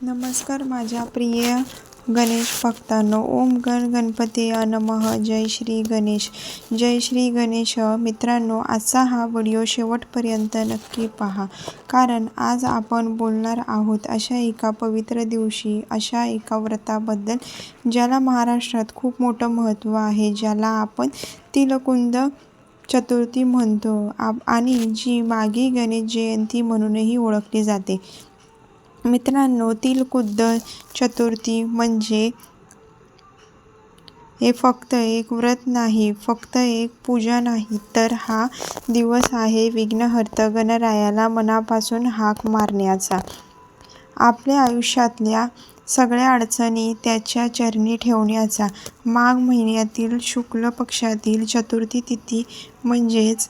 नमस्कार माझ्या प्रिय गणेश भक्तांनो. ओम गण गणपतीय नमः. जय श्री गणेश. जय श्री गणेश. मित्रांनो, आजचा हा व्हिडिओ शेवटपर्यंत नक्की पहा, कारण आज आपण बोलणार आहोत अशा एका पवित्र दिवशी, अशा एका व्रताबद्दल ज्याला महाराष्ट्रात खूप मोठं महत्त्व आहे, ज्याला आपण तिलकुंद चतुर्थी म्हणतो आणि जी माघी गणेश जयंती म्हणूनही ओळखली जाते. मित्रांनो, तिलकुंद चतुर्थी म्हणजे हे फक्त एक व्रत नाही, फक्त एक पूजा नाही, तर हा दिवस आहे विघ्नहर्त गणरायाला मनापासून हाक मारण्याचा. आपल्या आयुष्यातल्या सगळ्या अडचणी त्याच्या चरणी ठेवण्याचा. माघ महिन्यातील शुक्ल पक्षातील चतुर्थी तिथी म्हणजेच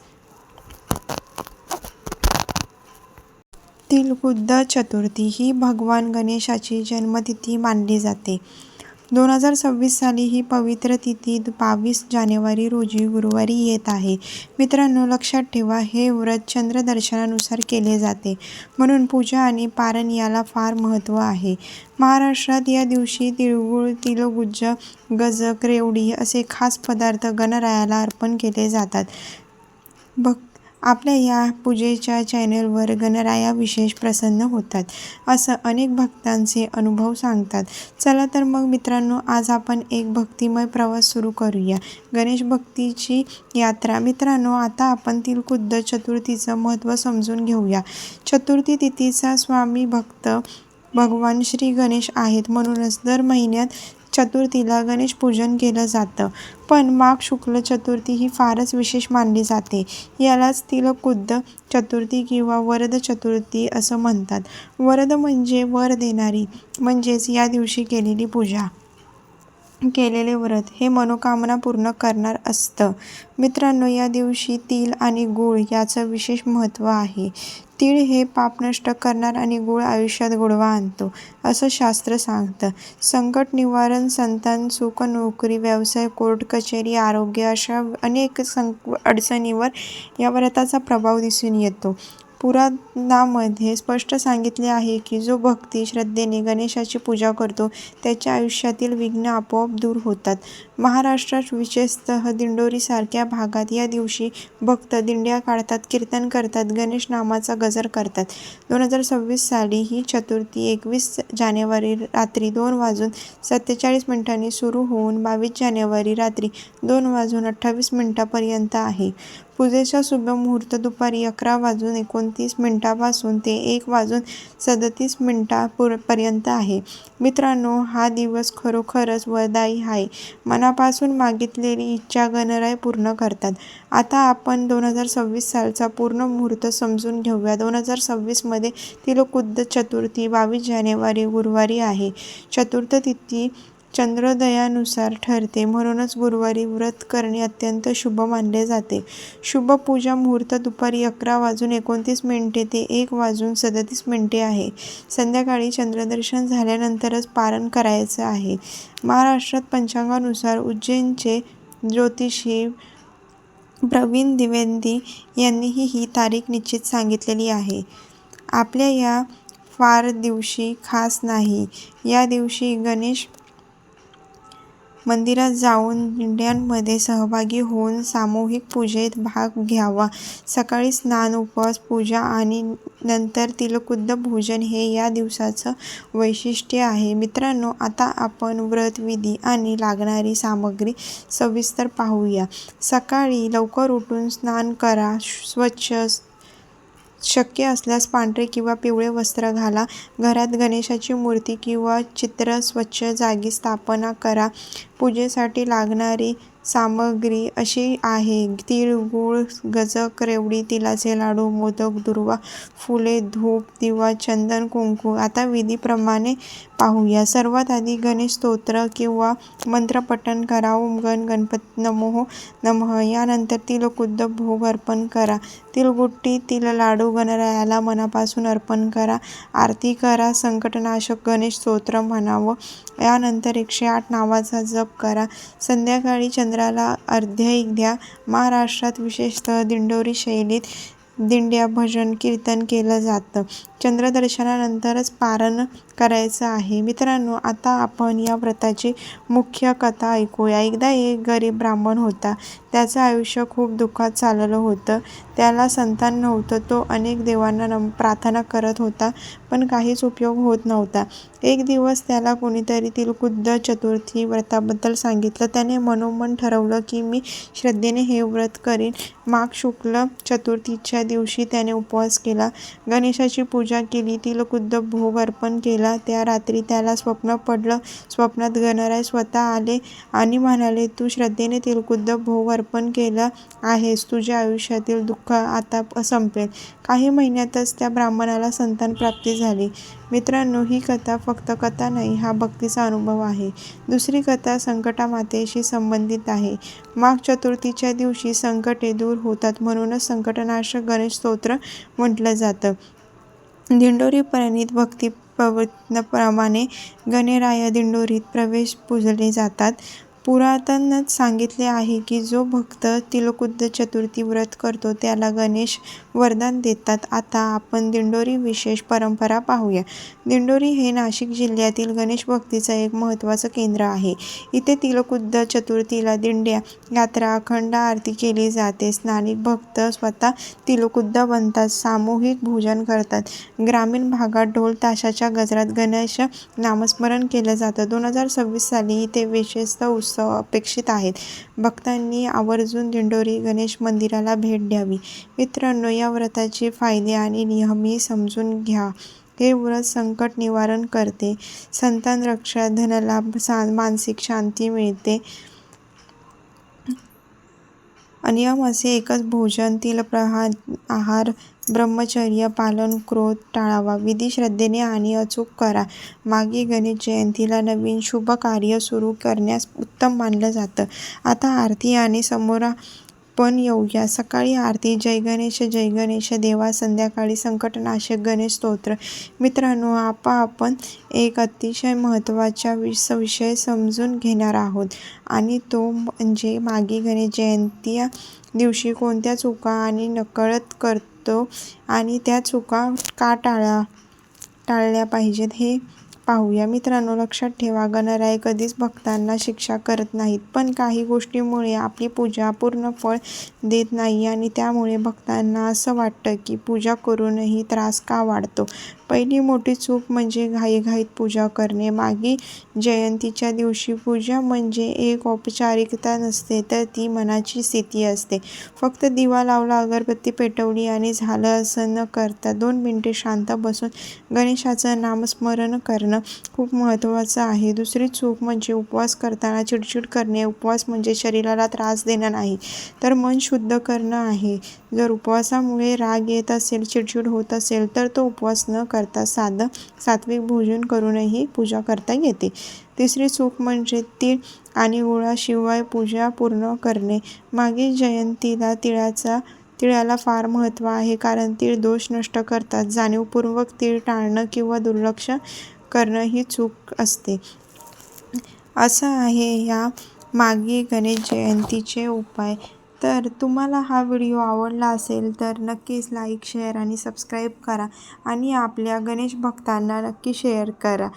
तिलकुंद चतुर्थी ही भगवान गणेशाची जन्मतिथी मानली जाते. 2026 साली ही पवित्र तिथी 22 जानेवारी रोजी गुरुवारी येत आहे. मित्रांनो, लक्षात ठेवा, हे व्रत चंद्रदर्शनानुसार केले जाते, म्हणून पूजा आणि पारण याला फार महत्त्व आहे. महाराष्ट्रात या दिवशी तिळगुळ, तिळगुज्ज, गजक, रेवडी असे खास पदार्थ गणरायाला अर्पण केले जातात. आपल्या या पूजेच्या चॅनेलवर गणराया विशेष प्रसन्न होतात, असं अनेक भक्तांचे अनुभव सांगतात. चला तर मग मित्रांनो, आज आपण एक भक्तिमय प्रवास सुरू करूया, गणेश भक्तीची यात्रा. मित्रांनो, आता आपण तिलकुंद चतुर्थीचं महत्त्व समजून घेऊया. चतुर्थी तिथीचा स्वामी भक्त भगवान श्री गणेश आहेत, म्हणूनच दर महिन्यात चतुर्थीला गणेश पूजन केलं जातं. पण माघ शुक्ल चतुर्थी ही फारच विशेष मानली जाते. यालाच तिलकुंद चतुर्थी किंवा वरद चतुर्थी असं म्हणतात. वरद म्हणजे वर देणारी, म्हणजेच या दिवशी केलेली पूजा, केलेले व्रत हे मनोकामना पूर्ण करणार असतं. मित्रांनो, या दिवशी तीळ आणि गूळ याचं विशेष महत्त्व आहे. तीळ हे पाप नष्ट करणार आणि गूळ आयुष्यात गोडवा आणतो, असं शास्त्र सांगतं. संकट निवारण, संतान सुख, नोकरी, व्यवसाय, कोर्ट कचेरी, आरोग्य अशा अनेक अडचणींवर या व्रताचा प्रभाव दिसून येतो. पुराणामध्ये स्पष्ट सांगितले आहे की जो भक्ती श्रद्धेने गणेशाची पूजा करतो त्याच्या आयुष्यातील विघ्न आपोआप दूर होतात. महाराष्ट्रात विशेषतः दिंडोरीसारख्या भागात या दिवशी भक्त दिंड्या काढतात, कीर्तन करतात, गणेश नामाचा गजर करतात. 2026 साली ही चतुर्थी 21 जानेवारी रात्री 2:47 सुरू होऊन 22 जानेवारी रात्री 2:28 पर्यंत आहे. पूजेचा शुभ मुहूर्त दुपारी 11:29 पासून ते 1:37 पर्यंत आहे. मित्रांनो, हा दिवस खरोखरच वरदायी आहे. मनापासून मागितलेली इच्छा गणराय पूर्ण करतात. आता आपण 2026 सालचा पूर्ण मुहूर्त समजून घेऊया. 2026 मध्ये तिलकुंद चतुर्थी 22 जानेवारी गुरुवारी आहे. चतुर्थ तिथी चंद्रोदयानुसार ठरते, म्हणूनच गुरुवारी व्रत करणे अत्यंत शुभ मानले जाते. शुभ पूजा मुहूर्त दुपारी 11:29 ते 1:37 आहे. संध्याकाळी चंद्रदर्शन झाल्यानंतरच पारण करायचं आहे. महाराष्ट्रात पंचांगानुसार उज्जैनचे ज्योतिषी प्रवीण द्विवेदी यांनीही ही तारीख निश्चित सांगितलेली आहे. आपल्या या फार दिवशी खास नाही. या दिवशी गणेश मंदिरात जाऊन दिंड्यांमध्ये सहभागी होऊन सामूहिक पूजेत भाग घ्यावा. सकाळी स्नान, उपवास, पूजा आणि नंतर तिलकुंद भोजन हे या दिवसाचं वैशिष्ट्य आहे. मित्रांनो, आता आपण व्रत विधी आणि लागणारी सामग्री सविस्तर पाहूया. सकाळी लवकर उठून स्नान करा. स्वच्छ, शक्य असल्यास पांढरे किंवा पिवळे वस्त्र घाला. घरात गणेशाची मूर्ती किंवा चित्र स्वच्छ जागी स्थापना करा. पूजेसाठी लागणारी सामग्री अशी आहे: तीळ, गूळ, गजक, रेवडी, तिळाचे लाडू, मोदक, दुर्वा, फुले, धूप, दिवा, चंदन, कुंकू. आता विधीप्रमाणे पाहूया. सर्वात आधी गणेश स्तोत्र किंवा मंत्रपठण करा. ओम गण गणपती नमो नमः. यानंतर तिलकुंद भोग अर्पण करा. तिळगुट्टी, तिळ लाडू गणरायाला मनापासून अर्पण करा. आरती करा. संकटनाशक गणेश स्तोत्र म्हणावं. यानंतर 108 नावाचा जप करा. संध्याकाळी चंद्राला अर्घ्य द्या. महाराष्ट्रात विशेषतः दिंडोरी शैलीत दिंड्या, भजन, कीर्तन केलं जातं. चंद्रदर्शनानंतरच पारण करायचं आहे. मित्रांनो, आता आपण या व्रताची मुख्य कथा ऐकूया. एकदा एक गरीब ब्राह्मण होता. त्याचं आयुष्य खूप दुःखात चाललं होतं. त्याला संतान नव्हतं. तो अनेक देवांना प्रार्थना करत होता, पण काहीच उपयोग होत नव्हता. एक दिवस त्याला कोणीतरी तिलकुद्ध चतुर्थी व्रताबद्दल सांगितलं. त्याने मनोमन ठरवलं की मी श्रद्धेने हे व्रत करीन. माघ शुक्ल चतुर्थीच्या दिवशी त्याने उपवास केला, गणेशाची पूजा केली, तिलकुद्ध भोग अर्पण केला. त्या रात्री त्याला स्वप्न पडलं. स्वप्नात गणराय स्वतः आले आणि म्हणाले, तू श्रद्धेने तिलकुद्ध भोग अर्पण केलं आहेस, तुझ्या आयुष्यातील दुःख आता संपेल. काही महिन्यातच त्या ब्राह्मणाला संतान प्राप्ती झाली. मित्रांनो, ही कथा फक्त कथा नाही, हा भक्तीचा अनुभव आहे. दुसरी कथा संकटामातेशी संबंधित आहे. माघ चतुर्थीच्या दिवशी संकटे दूर होतात, म्हणूनच संकटनाशक गणेश स्तोत्र म्हटलं जातं. दिंडोरी प्रणीत भक्तिप्रमाणे गणराया दिंडोरीत प्रवेश पूजले जातात. पुरातनच सांगितले आहे की जो भक्त तिलकुद्ध चतुर्थी व्रत करतो त्याला गणेश वरदान देतात. आता आपण दिंडोरी विशेष परंपरा पाहूया. दिंडोरी हे नाशिक जिल्ह्यातील गणेश भक्तीचं एक महत्त्वाचं केंद्र आहे. इथे तिलकुद्ध चतुर्थीला दिंड्या, यात्रा, अखंड आरती केली जाते. स्थानिक भक्त स्वतः तिलकुद्ध बनतात, सामूहिक पूजन करतात. ग्रामीण भागात ढोल ताशाच्या गजरात गणेश नामस्मरण केलं जातं. 2026 साली इथे विशेष उत्सव अपेक्षित आहेत. भक्तांनी आवर्जून दिंडोरी गणेश मंदिराला भेट द्यावी. मित्रांनो, या व्रताचे फायदे आणि नियमही समजून घ्या. हे व्रत संकट निवारण करते, संतान रक्षा, धनलाभ, मानसिक शांती मिळते. नियम असे एकच भोजन, तिलप्रहार आहार, ब्रह्मचर्य पालन, क्रोध टाळावा, विधी श्रद्धेने आणि अचूक करा. मागे गणेश जयंतीला नवीन शुभ कार्य सुरू करण्यास उत्तम मानलं जातं. आता आरती आणि समर्पण येऊया. सकाळी आरती जय गणेश देवा, संध्याकाळी संकटनाशक गणेश स्तोत्र. मित्रांनो, आपण एक अतिशय महत्त्वाचा विषय समजून घेणार आहोत आणि तो म्हणजे मागे गणेश जयंती दिवशी कोणत्या चुका आणि नकळत करतो आणि त्या चुका का टाळल्या पाहिजेत हे पाहूया. मित्रांनो, लक्षात ठेवा, गणराय कधीच भक्तांना शिक्षा करत नाहीत, पण काही गोष्टींमुळे आपली पूजा पूर्ण फळ देत नाही आणि त्यामुळे भक्तांना असं वाटतं की पूजा करूनही त्रास का वाढतो. पहिली मोठी चूक म्हणजे घाईघाईत पूजा करणे. मागे जयंतीच्या दिवशी पूजा म्हणजे एक औपचारिकता नसते, तर ती मनाची स्थिती असते. फक्त दिवा लावला, अगरबत्ती पेटवली आणि झालं असं न करता 2 मिनिटे शांत बसून गणेशाचं नामस्मरण करणं खूप महत्त्वाचं आहे. दुसरी चूक म्हणजे उपवास करताना चिडचिड करणे. उपवास म्हणजे शरीराला त्रास देणं नाही, तर मन शुद्ध करणं आहे. जर उपवासामुळे राग येत असेल, चिडचिड होत असेल, तर तो उपवास न करता साधं सात्विक भोजन करूनही पूजा करता येते. तिसरी चूक म्हणजे तीळ आणि गुळाशिवाय पूजा पूर्ण करणे. मागे जयंतीला तिळाला फार महत्त्व आहे, कारण तीळ दोष नष्ट करतात. जाणीवपूर्वक तीळ टाळणं किंवा दुर्लक्ष करणं ही चूक असते. असं आहे या मागे गणेश जयंतीचे उपाय. तर तुम्हाला हा व्हिडिओ आवडला असेल तर नक्कीच लाईक, शेअर आणि सबस्क्राईब करा आणि आपल्या गणेश भक्तांना नक्की शेअर करा.